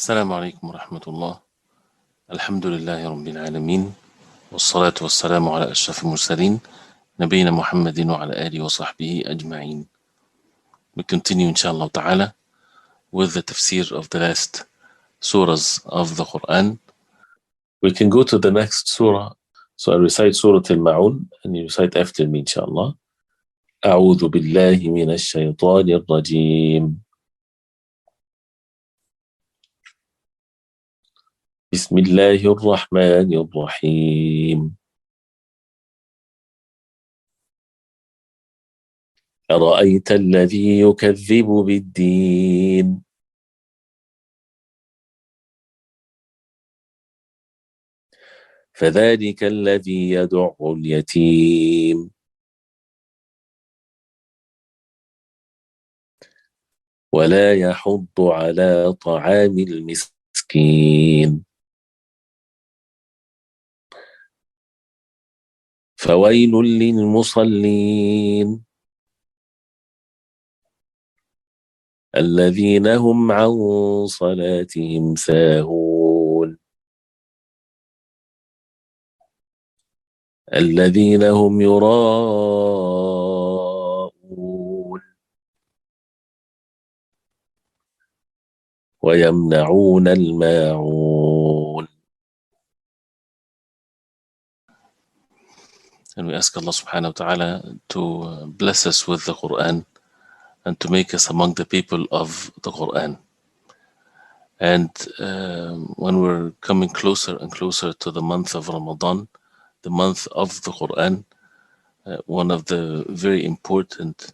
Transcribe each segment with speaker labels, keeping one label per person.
Speaker 1: السلام عليكم ورحمة الله. الحمد لله رب العالمين، والصلاة والسلام على أشرف المرسلين نبينا محمد وعلى آله وصحبه أجمعين. We continue inshallah ta'ala with the tafsir of the last surahs of the Quran. We can go to the next surah. So I recite Surah Al-Ma'un and you recite after me inshallah. أعوذ بالله من الشيطان الرجيم. بسم الله الرحمن الرحيم. أرأيت الذي يكذب بالدين فذلك الذي يدع اليتيم ولا يحض على طعام المسكين فويل للمصلين الذين هم عن صلاتهم ساهون الذين هم يراءون ويمنعون الماعون. And we ask Allah subhanahu wa ta'ala to bless us with the Quran and to make us among the people of the Quran. And when we're coming closer and closer to the month of Ramadan, the month of the Quran, one of the very important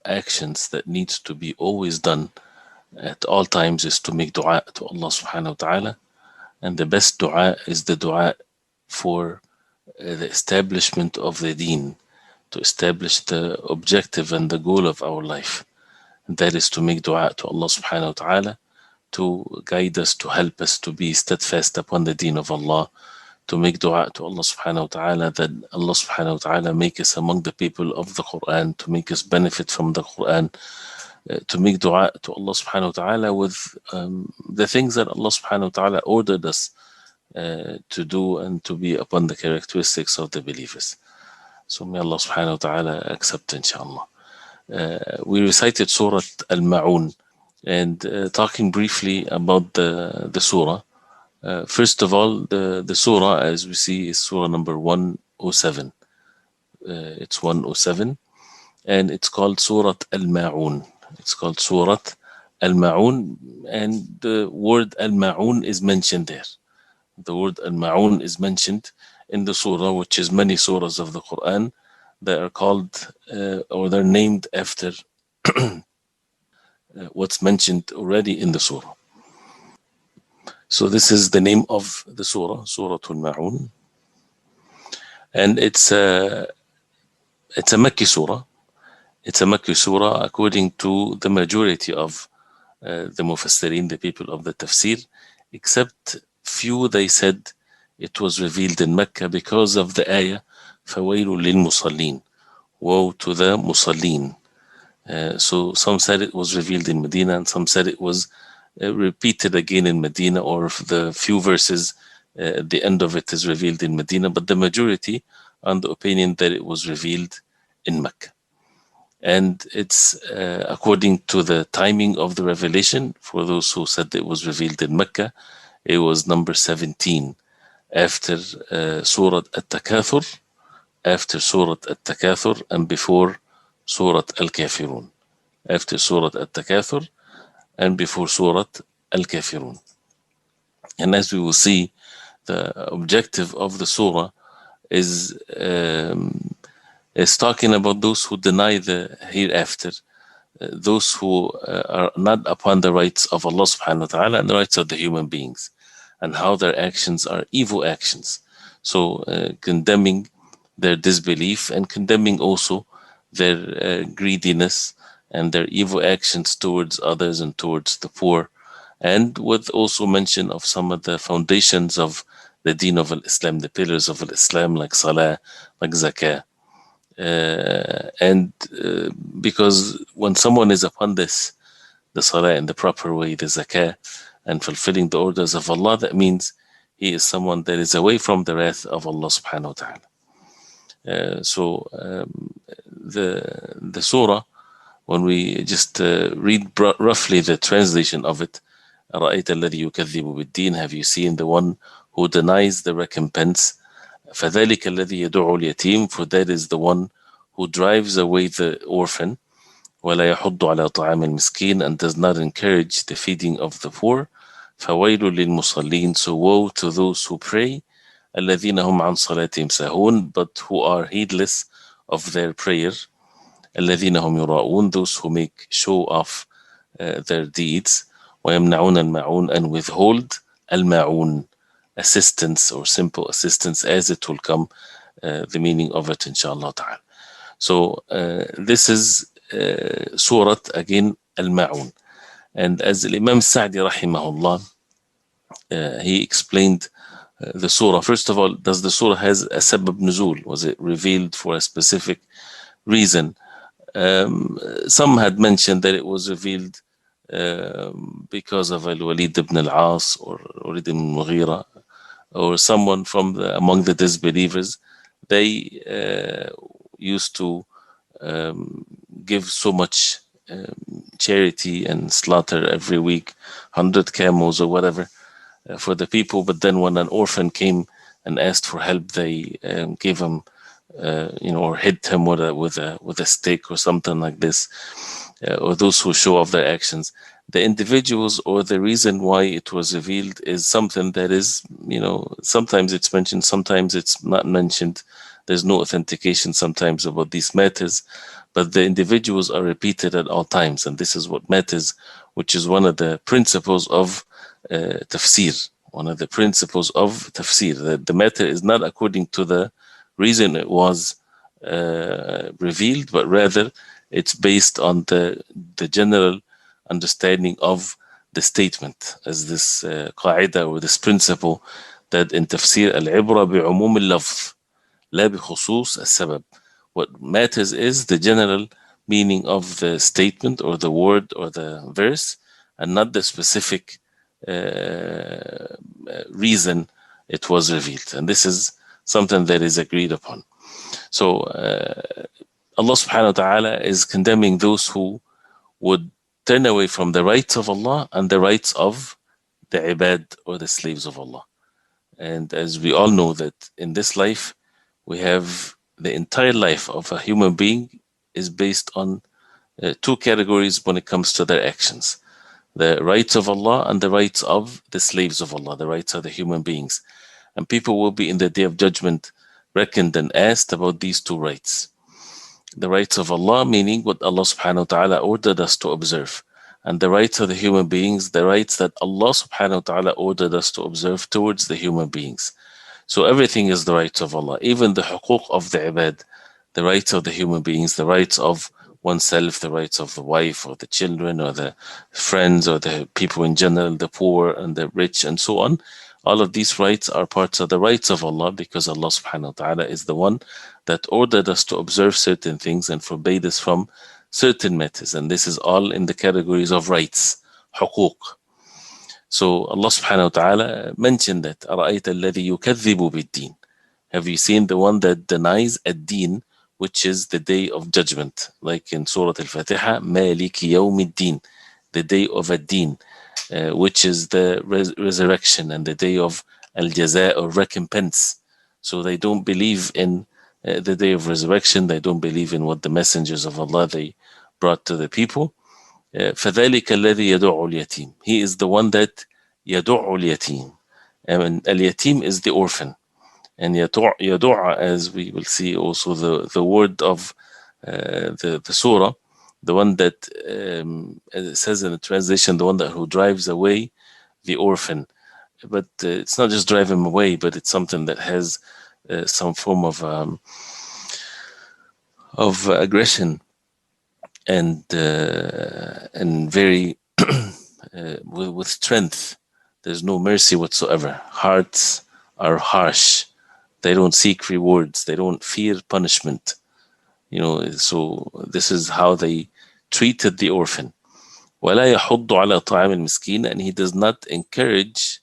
Speaker 1: actions that needs to be always done at all times is to make dua to Allah subhanahu wa ta'ala. And the best dua is the dua for the establishment of the deen, to establish the objective and the goal of our life. And that is to make dua to Allah subhanahu wa ta'ala to guide us, to help us to be steadfast upon the deen of Allah, to make dua to Allah subhanahu wa ta'ala that Allah subhanahu wa ta'ala make us among the people of the Quran, to make us benefit from the Quran, to make dua to Allah subhanahu wa ta'ala with the things that Allah subhanahu wa ta'ala ordered us to do and to be upon the characteristics of the believers. So may Allah subhanahu wa ta'ala accept inshallah. We recited Surah Al-Ma'un and talking briefly about the surah. First of all, the surah, as we see, is surah number 107. It's 107 and it's called Surah Al-Ma'un. It's called Surah Al-Ma'un, and the word Al-Ma'un is mentioned there. The word Al-Ma'un is mentioned in the surah, which is many surahs of the Quran that are called or they're named after what's mentioned already in the surah. So this is the name of the surah, Surah Al-Ma'un, and it's a Makki surah. It's a Makki surah according to the majority of the Mufassirin, the people of the Tafsir, except few, they said it was revealed in Mecca because of the ayah فَوَيْلٌ لِلْمُصَلِّينَ, woe to the Musallin. So some said it was revealed in Medina and some said it was repeated again in Medina, or the few verses the end of it is revealed in Medina, but the majority on the opinion that it was revealed in Mecca. And it's according to the timing of the revelation, for those who said it was revealed in Mecca, it was number 17 after Surah At-Takathur, after Surah At-Takathur and before Surah Al-Kafirun. After Surah At-Takathur and before Surah Al-Kafirun. And as we will see, the objective of the surah is talking about those who deny the hereafter, those who are not upon the rights of Allah subhanahu wa ta'ala and the rights of the human beings, and how their actions are evil actions. So condemning their disbelief and condemning also their greediness and their evil actions towards others and towards the poor, and with also mention of some of the foundations of the deen of Islam, the pillars of Islam, like Salah, like Zakah. Because when someone is upon this, the salah in the proper way, the zakah, and fulfilling the orders of Allah, that means he is someone that is away from the wrath of Allah subhanahu wa ta'ala. The surah, when we just read roughly the translation of it, أَرَأَيْتَ الَّذِي يُكَذِّبُ بِالدِّينِ, have you seen the one who denies the recompense? فَذَلِكَ الَّذِي يَدُعُ الْيَتِيمِ, for that is the one who drives away the orphan. وَلَا يَحُضُّ عَلَى طَعَامِ الْمِسْكِينِ, and does not encourage the feeding of the poor. فَوَيْلٌ لِلْمُصَلِّينَ, so woe to those who pray. الَّذِينَ هُمْ عَنْ صَلَاتِهِمْ سَاهُونَ, but who are heedless of their prayer. الَّذِينَ هُمْ يُرَاءُونَ, those who make show off their deeds. وَيَمْنَعُونَ الْمَاعُونَ, and withhold al-ma'un, assistance or simple assistance, as it will come, the meaning of it inshallah ta'ala. So this is Surah, again, al-ma'un. And as Imam Sa'di rahimahullah, he explained the surah. First of all, does the surah has a sabab nuzul? Was it revealed for a specific reason? Some had mentioned that it was revealed because of Al-Walid ibn al-As or Walid ibn Mughira, or someone from among the disbelievers. They used to give so much charity and slaughter every week, 100 camels or whatever, for the people. But then when an orphan came and asked for help, they gave him, or hit him with a stick or something like this, or those who show off their actions. The individuals or the reason why it was revealed is something that is, sometimes it's mentioned, sometimes it's not mentioned. There's no authentication sometimes about these matters, but the individuals are repeated at all times, and this is what matters, which is one of the principles of tafsir. One of the principles of tafsir, that the matter is not according to the reason it was revealed, but rather it's based on the general understanding of the statement, as this qaida or this principle that in tafsir, al-ibra bi'umum al-lafz la bi khusus al-sabab. What matters is the general meaning of the statement or the word or the verse, and not the specific reason it was revealed. And this is something that is agreed upon. So Allah subhanahu wa ta'ala is condemning those who would turn away from the rights of Allah and the rights of the ibad or the slaves of Allah. And as we all know that in this life, we have the entire life of a human being is based on two categories when it comes to their actions: the rights of Allah and the rights of the slaves of Allah, the rights of the human beings. And people will be in the day of judgment reckoned and asked about these two rights. The rights of Allah, meaning what Allah subhanahu wa ta'ala ordered us to observe, and the rights of the human beings, the rights that Allah subhanahu wa ta'ala ordered us to observe towards the human beings. So everything is the rights of Allah, even the huquq of the ibad, the rights of the human beings, the rights of oneself, the rights of the wife or the children or the friends or the people in general, the poor and the rich and so on. All of these rights are parts of the rights of Allah, because Allah subhanahu wa ta'ala is the one that ordered us to observe certain things and forbade us from certain matters. And this is all in the categories of rights, huquq. So Allah subhanahu wa ta'ala mentioned that, أَرَأَيْتَ الَّذِي يُكَذِّبُ بِالدِّينِ, have you seen the one that denies ad-deen, which is the day of judgment, like in Surah Al-Fatiha, مَالِكِ يَوْمِ الدِّينِ, the day of ad-deen, which is the resurrection and the day of al-jaza, or recompense. So they don't believe in the day of resurrection. They don't believe in what the messengers of Allah they brought to the people. فَذَلِكَ الَّذِي يَدُعُ الْيَتِيمِ, he is the one that يَدُعُ الْيَتِيمِ. And al-yatim is the orphan. And yadu'a, as we will see also the word of the surah, the one that it says in the translation, the one that who drives away the orphan. But it's not just drive him away, but it's something that has some form of aggression and very with strength. There's no mercy whatsoever. Hearts are harsh. They don't seek rewards. They don't fear punishment. So this is how they treated the orphan. ولا يحض على طعام المسكين, and he does not encourage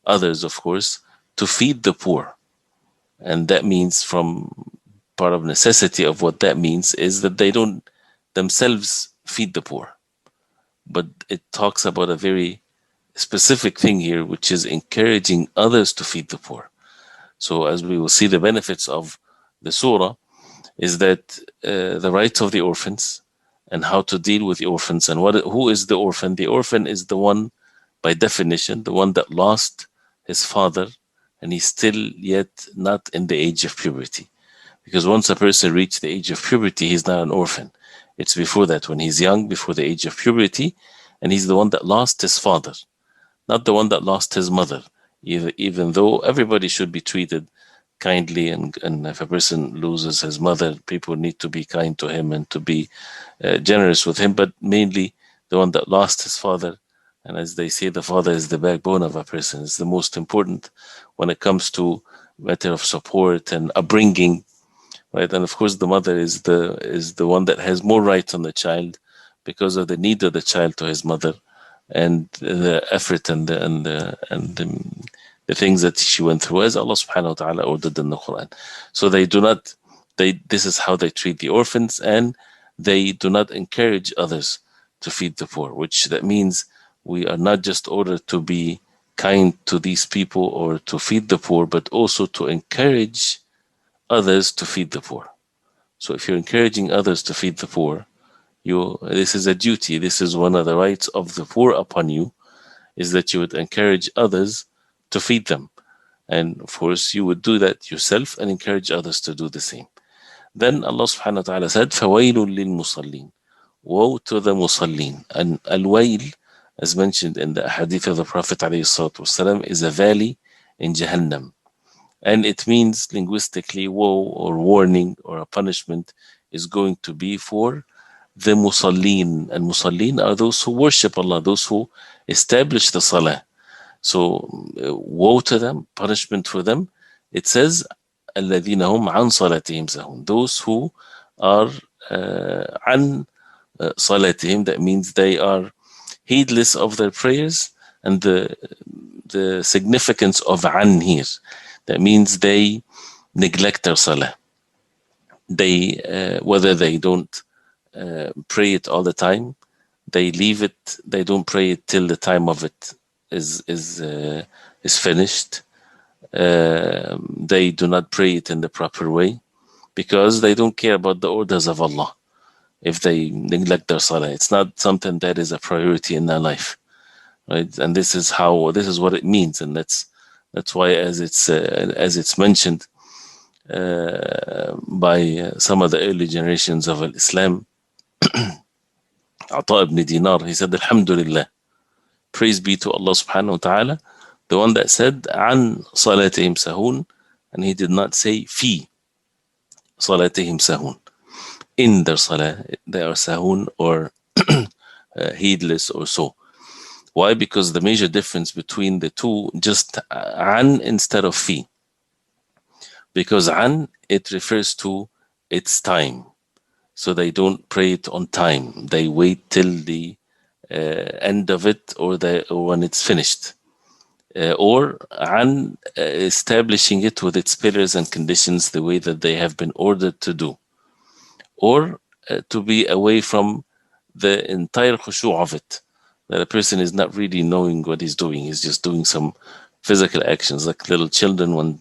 Speaker 1: others, of course, to feed the poor. And that means, from part of necessity of what that means is that they don't themselves feed the poor. But it talks about a very specific thing here, which is encouraging others to feed the poor. So, as we will see, the benefits of the surah is that the rights of the orphans and how to deal with the orphans, and who is the orphan. The orphan is the one, by definition, the one that lost his father and he's still yet not in the age of puberty. Because once a person reaches the age of puberty, he's not an orphan. It's before that, when he's young, before the age of puberty, and he's the one that lost his father, not the one that lost his mother. Even though everybody should be treated kindly, and if a person loses his mother, people need to be kind to him and to be generous with him, but mainly the one that lost his father. And as they say, the father is the backbone of a person. It's the most important when it comes to matter of support and upbringing, right? And of course, the mother is the one that has more rights on the child because of the need of the child to his mother, and the effort and the things that she went through, as Allah subhanahu wa ta'ala ordered in the Quran. So they do not, this is how they treat the orphans, and they do not encourage others to feed the poor, which that means we are not just ordered to be kind to these people or to feed the poor, but also to encourage others to feed the poor. So if you're encouraging others to feed the poor, this is a duty. This is one of the rights of the poor upon you, is that you would encourage others to feed them. And of course, you would do that yourself and encourage others to do the same. Then Allah subhanahu wa ta'ala said, فَوَيْلٌ لِلْمُصَلِّينَ, woe to the musallin. And al-wayl, as mentioned in the hadith of the Prophet ﷺ, is a valley in Jahannam. And it means linguistically, woe or warning or a punishment is going to be for the musallin. And musallin are those who worship Allah, those who establish the salah. So woe to them, punishment for them. It says, الَّذِينَ هُمْ عَنْ صَلَاتِهِمْ سَهُونَ, those who are عن صلاتهم. That means they are heedless of their prayers. And the significance of an here, that means they neglect their salah. They whether they don't pray it all the time, they leave it, they don't pray it till the time of it is finished. They do not pray it in the proper way because they don't care about the orders of Allah. If they neglect their salah, it's not something that is a priority in their life, right? And this is what it means, and that's why, as it's mentioned by some of the early generations of Islam, Ata ibn Dinar, he said, Alhamdulillah, praise be to Allah subhanahu wa ta'ala, the one that said, An salatihim sahun, and he did not say fi salatihim sahun. In their salah, they are sahun, or heedless or so. Why? Because the major difference between the two, just an instead of fi. Because an, it refers to its time. So they don't pray it on time. They wait till the end of it, or when it's finished. Or an, establishing it with its pillars and conditions the way that they have been ordered to do. Or to be away from the entire khushu' of it. That a person is not really knowing what he's doing. He's just doing some physical actions, like little children when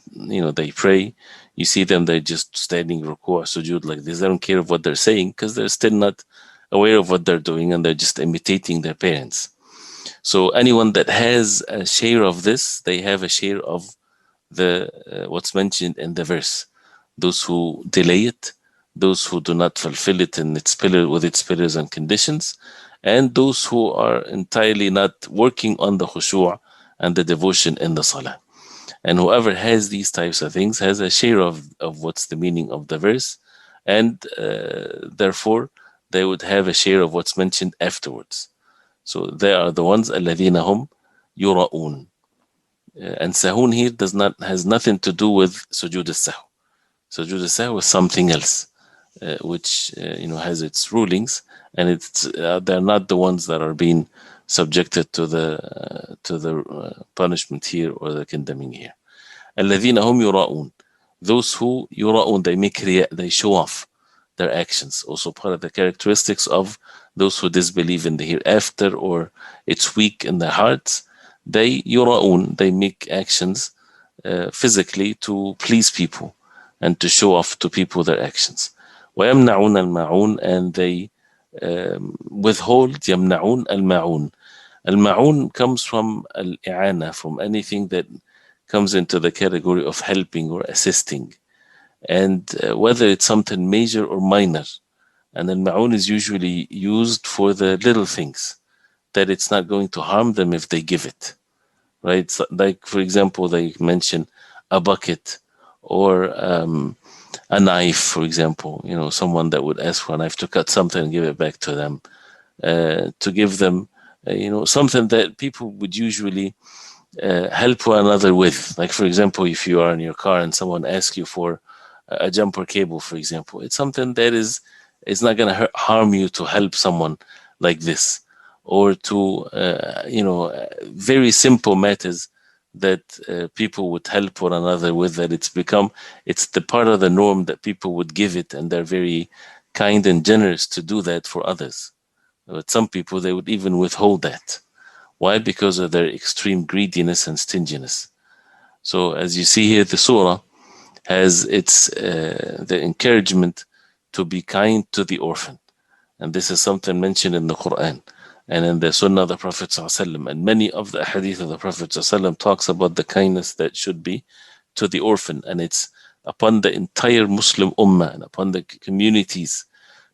Speaker 1: they pray. You see them, they're just standing ruku' sujood like this. They don't care of what they're saying because they're still not aware of what they're doing, and they're just imitating their parents. So anyone that has a share of this, they have a share of the what's mentioned in the verse. Those who delay it, those who do not fulfill it in with its pillars and conditions, and those who are entirely not working on the khushu' and the devotion in the salah. And whoever has these types of things has a share of what's the meaning of the verse, and therefore they would have a share of what's mentioned afterwards. So they are the ones الَّذِينَ هُمْ يُرَؤُونَ. And sahun here has nothing to do with sujood al-sahw. Sujood al-sahw is something else. which has its rulings, and they're not the ones that are being subjected to the punishment here or the condemning here. الذين هم يراؤون, those who يراؤون, they make riya, they show off their actions. Also part of the characteristics of those who disbelieve in the hereafter or it's weak in their hearts. They يراؤون, they make actions physically to please people and to show off to people their actions. ويمنعون الماعون, and they withhold يمنعون الماعون. الماعون comes from الإعانة, from anything that comes into the category of helping or assisting, and whether it's something major or minor. And al-ma'un is usually used for the little things that it's not going to harm them if they give it, right? So, like, for example, they mention a bucket or a knife, for example, someone that would ask for a knife to cut something and give it back to them, to give them, something that people would usually help one another with. Like, for example, if you are in your car and someone asks you for a jumper cable, for example, it's something that is not going to harm you to help someone like this, or to very simple matters that people would help one another with, that it's the part of the norm that people would give it, and they're very kind and generous to do that for others. But some people, they would even withhold that. Why? Because of their extreme greediness and stinginess. So as you see here, the surah has the encouragement to be kind to the orphan. And this is something mentioned in the Quran and in the Sunnah of the Prophet ﷺ. And many of the hadith of the Prophet ﷺ talks about the kindness that should be to the orphan. And it's upon the entire Muslim ummah and upon the communities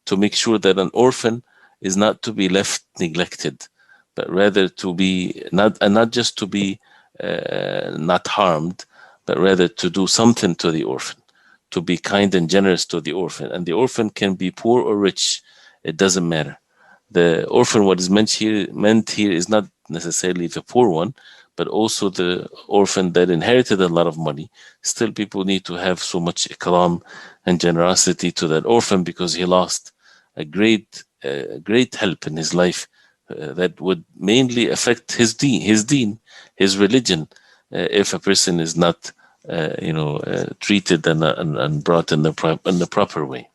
Speaker 1: to make sure that an orphan is not to be left neglected, but rather to be not just to be not harmed, but rather to do something to the orphan, to be kind and generous to the orphan. And the orphan can be poor or rich, it doesn't matter. The orphan, what is meant here is not necessarily the poor one, but also the orphan that inherited a lot of money. Still, people need to have so much ikram and generosity to that orphan, because he lost a great help in his life that would mainly affect his deen, his religion, if a person is not treated and brought in the proper way.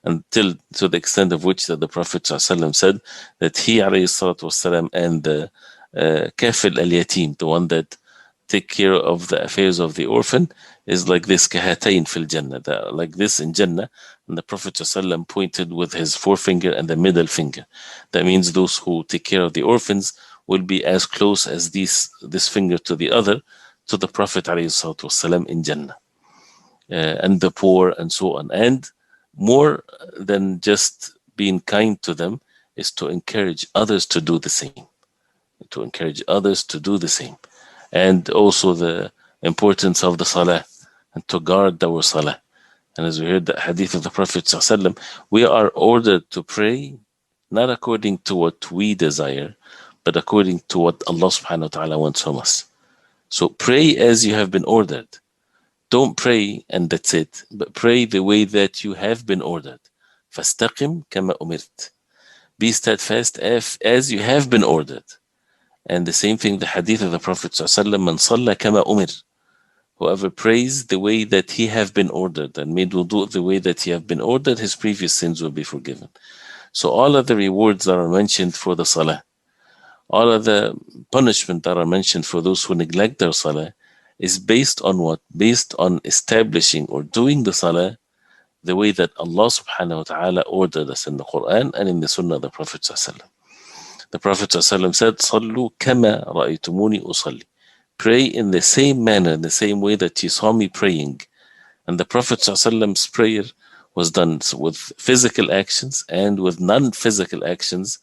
Speaker 1: Until to the extent of which that the Prophet ﷺ said that he والسلام, and the kafil al-yatim, the one that take care of the affairs of the orphan, is like this kahatayn fil jannah, like this in Jannah. And the Prophet ﷺ pointed with his forefinger and the middle finger. That means those who take care of the orphans will be as close as this finger to the other, to the Prophet ﷺ in Jannah, and the poor and so on. And more than just being kind to them is to encourage others to do the same. To encourage others to do the same. And also the importance of the salah, and to guard our salah. And as we heard the hadith of the Prophet ﷺ, we are ordered to pray not according to what we desire, but according to what Allah subhanahu wa ta'ala wants from us. So pray as you have been ordered. Don't pray and that's it, but pray the way that you have been ordered. فَاسْتَقِمْ كَمَا أُمِرْتَ. Be steadfast as you have been ordered. And the same thing, the hadith of the Prophet ﷺ, مَنْ صَلَّى كَمَا أُمِرْ. Whoever prays the way that he have been ordered and made wudu the way that he have been ordered, his previous sins will be forgiven. So all of the rewards that are mentioned for the salah, all of the punishment that are mentioned for those who neglect their salah, is based on what? Based on establishing or doing the salah the way that Allah subhanahu wa ta'ala ordered us in the Quran and in the Sunnah of the Prophet ﷺ. The Prophet ﷺ said, "Sallu kama ra'aytumuni usalli." Pray in the same manner, in the same way that you saw me praying. And the Prophet ﷺ's prayer was done with physical actions and with non-physical actions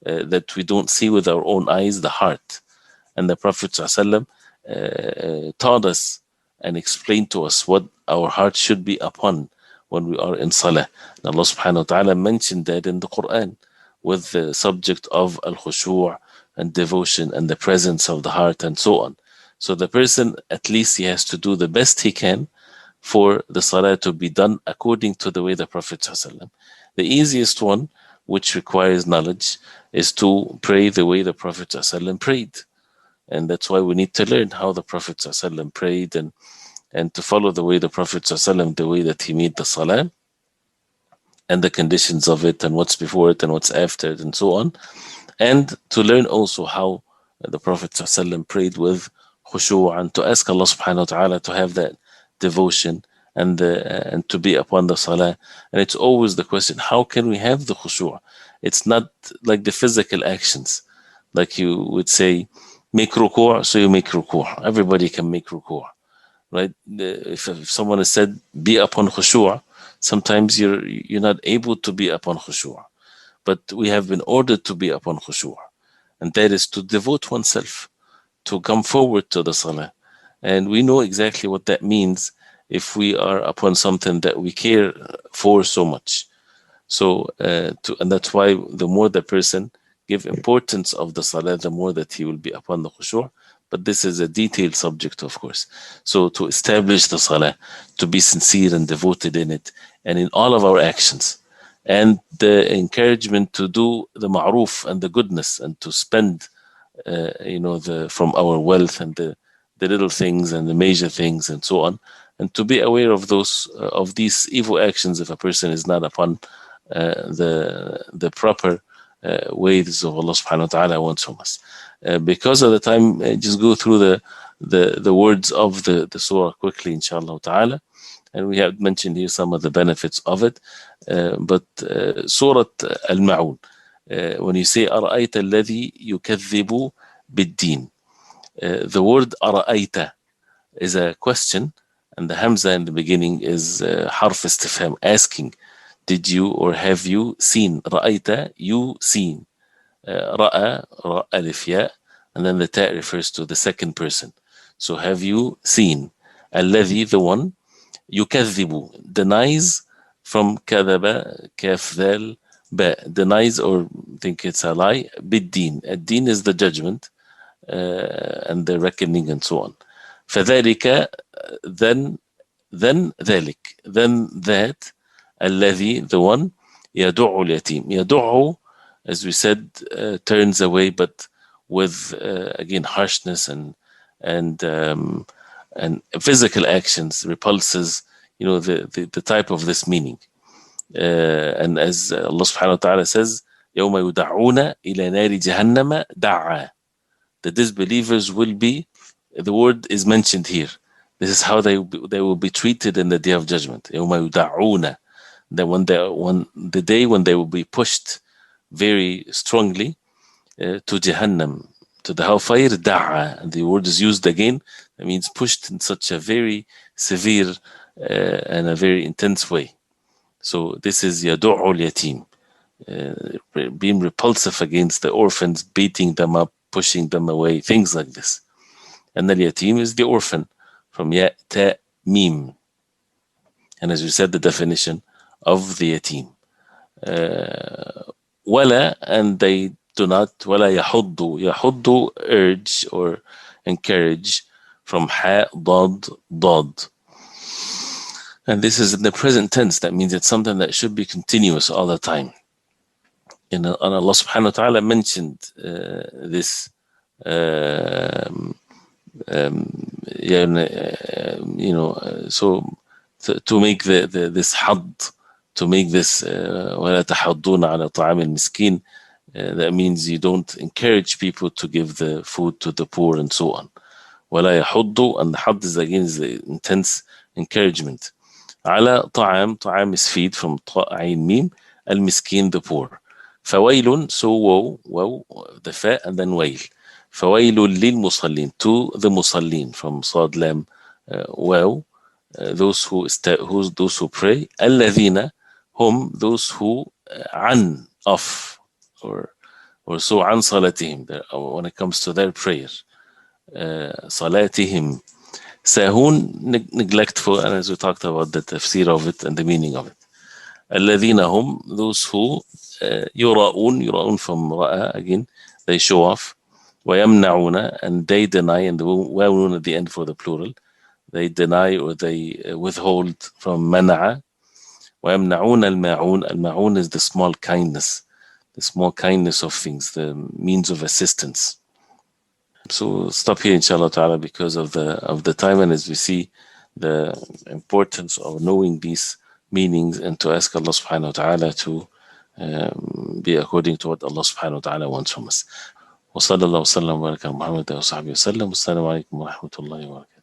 Speaker 1: that we don't see with our own eyes, the heart. And the Prophet ﷺ taught us and explained to us what our heart should be upon when we are in salah. And Allah subhanahu wa ta'ala mentioned that in the Quran with the subject of al-khushu' and devotion and the presence of the heart and so on. So the person, at least he has to do the best he can for the salah to be done according to the way the Prophet ﷺ. The easiest one, which requires knowledge, is to pray the way the Prophet ﷺ prayed. And that's why we need to learn how the Prophet ﷺ prayed, and to follow the way the Prophet ﷺ, the way that he made the salah, and the conditions of it, and what's before it, and what's after it, and so on. And to learn also how the Prophet ﷺ prayed with khushu', and to ask Allah subhanahu wa ta'ala to have that devotion, and to be upon the salah. And it's always the question, how can we have the khushu'? It's not like the physical actions. Like you would say, make ruku', so you make ruku'. Everybody can make ruku', right? If someone has said, be upon khushu', sometimes you're not able to be upon khushu'. But we have been ordered to be upon khushu', and that is to devote oneself, to come forward to the salah. And we know exactly what that means if we are upon something that we care for so much. So, and that's why the more the person give importance of the salah, the more that he will be upon the khushu'. But this is a detailed subject, of course. So to establish the salah, to be sincere and devoted in it, and in all of our actions, and the encouragement to do the ma'ruf and the goodness, and to spend, from our wealth, and the little things and the major things, and so on, and to be aware of those of these evil actions if a person is not upon the proper ways of Allah subhanahu wa ta'ala wants from us. Because of the time, just go through the words of the surah quickly, inshallah ta'ala. And we have mentioned here some of the benefits of it. But Surah Al-Ma'un, when you say أَرَأَيْتَ الَّذِي يُكَذِّبُ بِالدِّينِ, the word أَرَأَيْتَ is a question, and the hamza in the beginning is harf istifham, asking. Did you or have you seen? رأيت, you seen. رأى, ألف ياء, and then the ta refers to the second person. So have you seen? الذي, the one. يكذب, denies, from كذب, كاف ذال باء, denies or think it's a lie. بالدين, الدين is the judgment and the reckoning and so on. فذلك, then ذلك, then that, الذي, the one, يدع اليتيم. يدع, as we said, turns away, but with again harshness and physical actions, repulses, the type of this meaning. And as Allah subhanahu wa ta'ala says, يوم يدعون إلى نار جهنم دعا. The disbelievers will be, the word is mentioned here. This is how they will be treated in the day of judgment. يوم يدعون, that the day when they will be pushed very strongly to Jahannam, to the hellfire, da'a. And the word is used again. That means pushed in such a very severe and a very intense way. So this is yadu'u al-yatim, being repulsive against the orphans, beating them up, pushing them away, things like this. And the yatim is the orphan, from ya, ta, mim. And as we said, the definition of the yatim. Wala, and they do not, wala yahuddu, urge or encourage, from ha, dad. And this is in the present tense. That means it's something that should be continuous all the time. And Allah subhanahu wa ta'ala mentioned this, so to make this hadd, to make this وَلَا تَحَضُّونَ عَلَى طَعَامِ الْمِسْكِينِ, that means you don't encourage people to give the food to the poor and so on. وَلَا يَحُضُّ, and the hadd is again is the intense encouragement. على طعام is feed, from عين ميم, المسكين, the poor. فويل, so woe, the fa, and then wail. فويل للمصلين, to the musallin, from صاد lam wow, those who pray. الذين, whom, those who عن, off, or so عن صلاتهم, when it comes to their prayer. صلاتهم, sahun, neglectful, and as we talked about the tafseer of it and the meaning of it. الذين هم, those who يراؤون, from ra'a, again, they show off. ويمنعون, and they deny, and the wawun at the end for the plural. they deny or they withhold from منع. ويمنعون الماعون. الماعون is the small kindness of things, the means of assistance. So stop here, inshallah ta'ala, because of the time, and as we see the importance of knowing these meanings, and to ask Allah subhanahu wa ta'ala to be according to what Allah subhanahu wa ta'ala wants from us. وصلى الله وسلم وبارك على محمد وصحبه وسلم. والسلام عليكم ورحمة الله وبركاته.